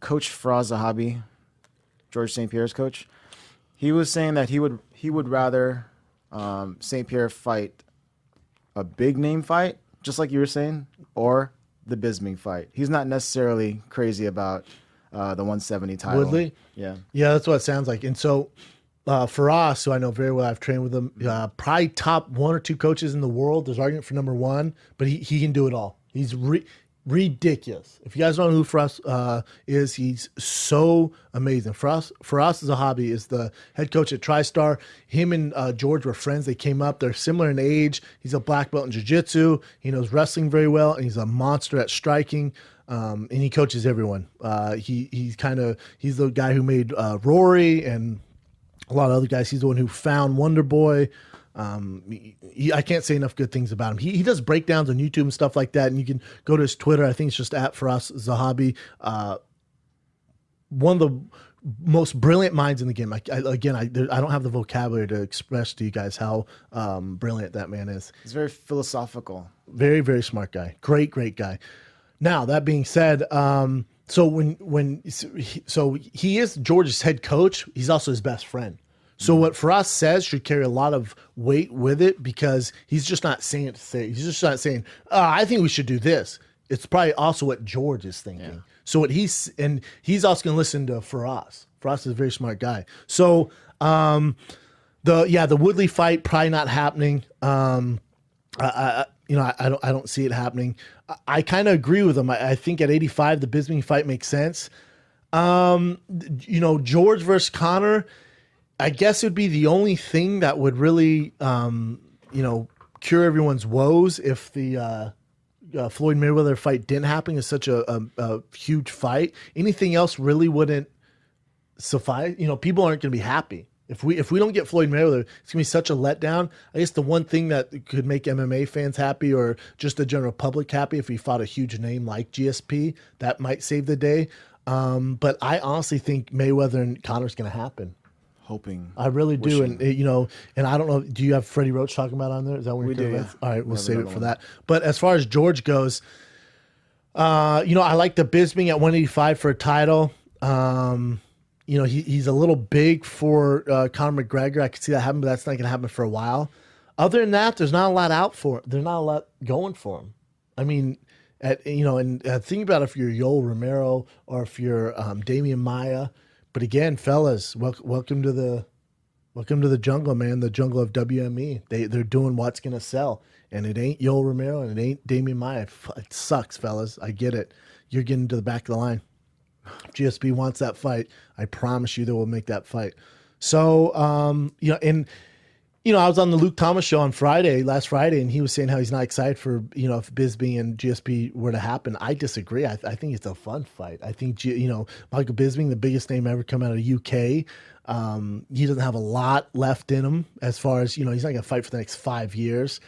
Coach Faraz Zahabi, George St-Pierre's coach, he was saying that he would rather St-Pierre fight a big name fight, just like you were saying, or the Bisping fight. He's not necessarily crazy about the 170 title. Woodley? Yeah. Yeah, that's what it sounds like. And so for us, who I know very well, I've trained with him, probably top 1 or 2 coaches in the world. There's argument for number 1, but he can do it all. He's ridiculous. If you guys don't know who Faraz is, he's so amazing. Faraz is a hobby, is the head coach at TriStar. Him and George were friends. They came up. They're similar in age. He's a black belt in jiu-jitsu. He knows wrestling very well, and he's a monster at striking. And he coaches everyone. He's the guy who made Rory and a lot of other guys. He's the one who found Wonder Boy. I can't say enough good things about him. He does breakdowns on YouTube and stuff like that, and you can go to his Twitter. I think it's just at Faraz Zahabi. One of the most brilliant minds in the game. I don't have the vocabulary to express to you guys how brilliant that man is. He's very philosophical. Very, very smart guy. Great guy. Now, that being said, so he is George's head coach. He's also his best friend. So what Faraz says should carry a lot of weight with it, because he's just not saying it to say. He's just not saying, I think we should do this. It's probably also what George is thinking. Yeah. So he's also going to listen to Faraz. Faraz is a very smart guy. So the Woodley fight probably not happening. I don't see it happening. I kind of agree with him. I think at 85 the Bisping fight makes sense. George versus Conor, I guess it would be the only thing that would really, cure everyone's woes if the Floyd Mayweather fight didn't happen. It's such a huge fight. Anything else really wouldn't suffice. People aren't going to be happy. If we don't get Floyd Mayweather, it's going to be such a letdown. I guess the one thing that could make MMA fans happy, or just the general public happy, if we fought a huge name like GSP, that might save the day. But I honestly think Mayweather and Conor's going to happen. Hoping. I really do. Wishing. And I don't know, do you have Freddie Roach talking about on there? Is that what we do? Yeah. All right, we'll save it for that. But as far as George goes, I like the Bisping at 185 for a title. He's a little big for Conor McGregor. I could see that happen, but that's not going to happen for a while. Other than that, there's not a lot out for him. There's not a lot going for him. I mean, think about if you're Yoel Romero or if you're Damian Maia. But again, fellas, welcome to the jungle, man. The jungle of WME. They're doing what's gonna sell, and it ain't Yoel Romero and it ain't Damian Maia. It sucks, fellas. I get it. You're getting to the back of the line. If GSP wants that fight, I promise you they will make that fight. So, I was on the Luke Thomas show on last Friday, and he was saying how he's not excited for, if Bisping and GSP were to happen. I disagree. I think it's a fun fight. I think, Michael Bisping, the biggest name ever come out of UK, he doesn't have a lot left in him as far as, he's not going to fight for the next 5 years.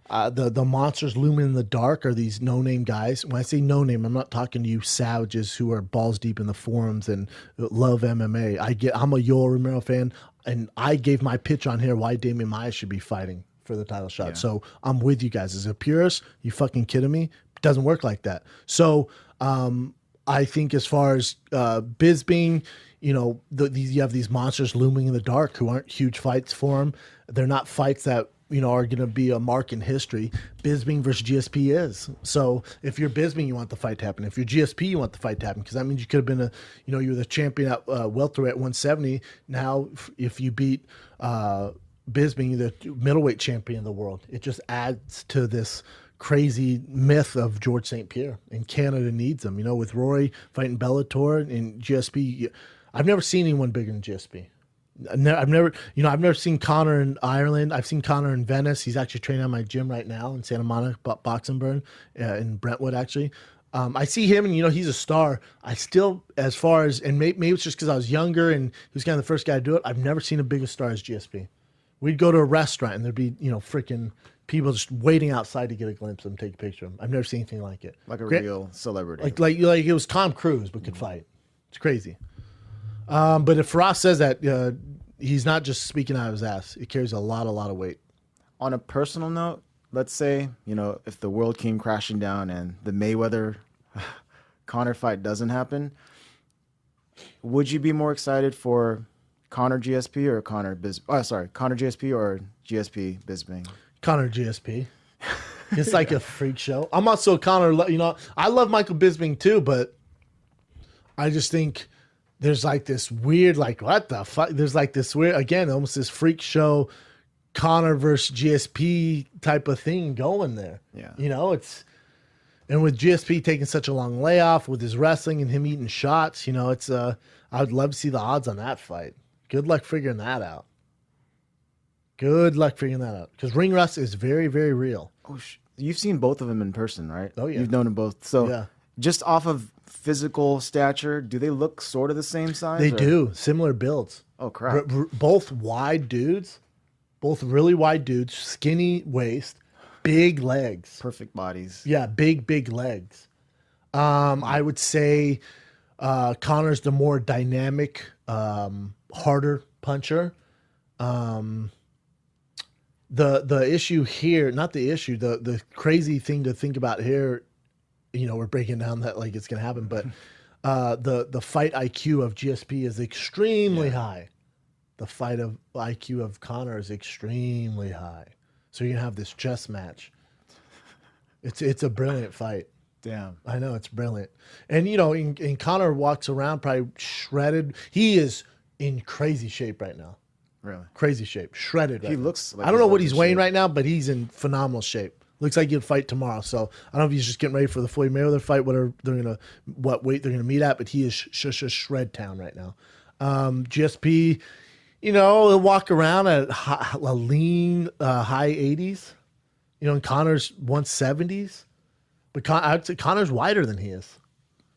The monsters looming in the dark are these no-name guys. When I say no-name, I'm not talking to you savages who are balls deep in the forums and love MMA. I'm a Yoel Romero fan, and I gave my pitch on here why Damian Maia should be fighting for the title shot. Yeah. So I'm with you guys. As a purist, you fucking kidding me? It doesn't work like that. So I think as far as Bisping, you have these monsters looming in the dark who aren't huge fights for him. They're not fights that are going to be a mark in history. Bisping versus GSP is. So if you're Bisping, you want the fight to happen. If you're GSP, you want the fight to happen, because that means you could have been you were the champion at welterweight at 170. Now, if you beat Bisping, you're the middleweight champion of the world. It just adds to this crazy myth of George St-Pierre, and Canada needs him. With Rory fighting Bellator and GSP, I've never seen anyone bigger than GSP. I've never seen Conor in Ireland. I've seen Conor in Venice. He's actually training at my gym right now in Santa Monica, Boxing Burn, in Brentwood, actually. I see him, and he's a star. I still, as far as, and maybe it's just because I was younger and he was kind of the first guy to do it, I've never seen a bigger star as GSP. We'd go to a restaurant and there'd be, freaking people just waiting outside to get a glimpse of him, take a picture of him. I've never seen anything like it. Like a real celebrity. Like it was Tom Cruise, but could fight. It's crazy. But if Faraz says that, he's not just speaking out of his ass. It carries a lot of weight. On a personal note, let's say, if the world came crashing down and the Mayweather Conor fight doesn't happen, Would you be more excited for Conor GSP or Conor GSP or GSP Bisping? Conor GSP. It's like a freak show. I'm also Conor. You know, I love Michael Bisping too, but I just think there's like this weird, like what the fuck? There's like this weird, again, almost this freak show, Conor versus GSP type of thing going there. Yeah, you know, and with GSP taking such a long layoff with his wrestling and him eating shots, you know, I would love to see the odds on that fight. Good luck figuring that out. Good luck figuring that out because ring rust is very, very real. Oh, you've seen both of them in person, right? Oh, yeah. You've known them both. So Yeah. just off of physical stature, do they look sort of the same size? They do. Similar builds. Oh, crap. Both wide dudes. Both really wide dudes. Skinny waist. Big legs. Perfect bodies. Yeah, big legs. I would say Conor's the more dynamic, harder puncher. The issue here, not the issue, the crazy thing to think about here, you know, we're breaking down that like it's gonna happen, but the fight IQ of GSP is extremely high. The fight of IQ of Conor is extremely high. So you're gonna have this chess match. It's a brilliant fight. Damn. I know, it's brilliant. And you know, and Conor walks around probably shredded. He is in crazy shape right now. Really? Crazy shape, shredded. He looks like I don't know he's what he's in weighing shape. right now, but he's in phenomenal shape. Looks like he'll fight tomorrow. So I don't know if he's just getting ready for the Floyd Mayweather fight, what weight they're gonna meet at, but he is shred town right now. GSP, you know, he'll walk around at a lean high 80s. You know, and Conor's 170s, but I'd say Conor's wider than he is.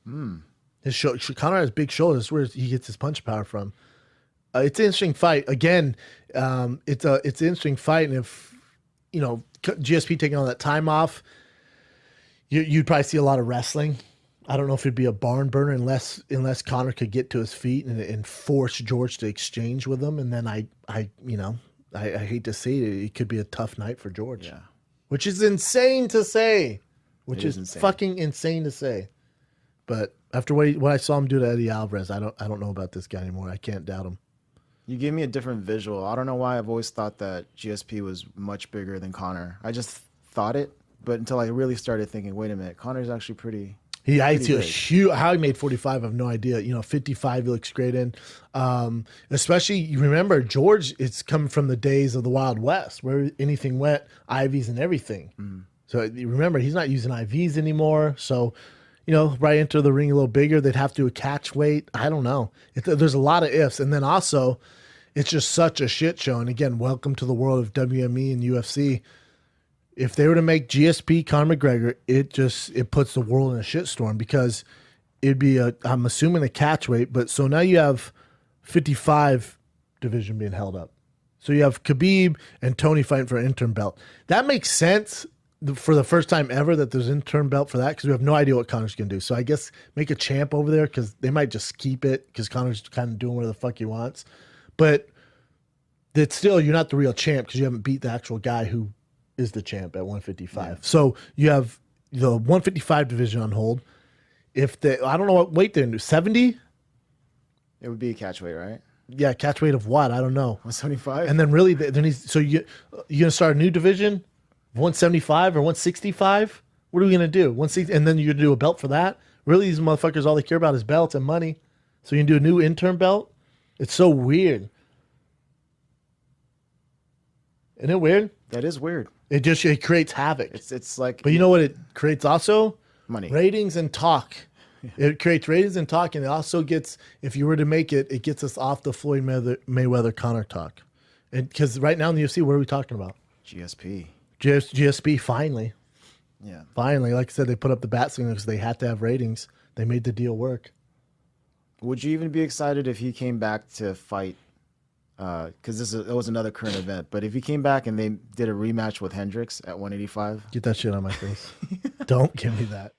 Conor has big shoulders. Where he gets his punch power from. It's an interesting fight. Again, it's an interesting fight, and if you know GSP taking all that time off, you'd probably see a lot of wrestling. I don't know if it'd be a barn burner unless Conor could get to his feet and force George to exchange with him, and then I hate to say it, it could be a tough night for George. Yeah. Which is insane to say. Which is insane. fucking insane to say. But after what I saw him do to Eddie Alvarez, I don't know about this guy anymore. I can't doubt him. You gave me a different visual. I don't know why I've always thought that GSP was much bigger than Conor. I just thought it, but until I really started thinking, wait a minute, Conor's actually pretty. I pretty see a big. huge. How he made 45, I have no idea. You know, 55 he looks great in. Especially, you remember George. It's coming from the days of the Wild West, where anything went, IVs and everything. So you remember, he's not using IVs anymore. So, you know, right into the ring a little bigger, they'd have to do a catch weight. I don't know. There's a lot of ifs, and then also, it's just such a shit show. And again, welcome to the world of WME and UFC. If they were to make GSP Conor McGregor, it puts the world in a shitstorm because it'd be I'm assuming a catch weight, but so now you have 55 division being held up. So you have Khabib and Tony fighting for an interim belt. That makes sense for the first time ever that there's an interim belt for that because we have no idea what Conor's going to do. So I guess make a champ over there because they might just keep it because Conor's kind of doing whatever the fuck he wants. But that's still, you're not the real champ because you haven't beat the actual guy who is the champ at 155. Yeah. So you have the 155 division on hold. I don't know what weight they're into, 70? It would be a catch weight, right? Yeah, catch weight of what? I don't know. 175? And then really, so you're going to start a new division? 175 or 165? What are we going to do? 160, and then you're going to do a belt for that? Really, these motherfuckers, all they care about is belts and money. So you can do a new interim belt? It's so weird. Isn't it weird? That is weird. It creates havoc. It's like. But you know what it creates also? Money. Ratings and talk. It creates ratings and talk, and it also gets, if you were to make it, it gets us off the Floyd Mayweather Conor talk. Because right now in the UFC, what are we talking about? GSP. GSP finally. Yeah. Finally. Like I said, they put up the bat signal because they had to have ratings. They made the deal work. Would you even be excited if he came back to fight? Because it was another current event. But if he came back and they did a rematch with Hendricks at 185? Get that shit on my face. Don't give me that.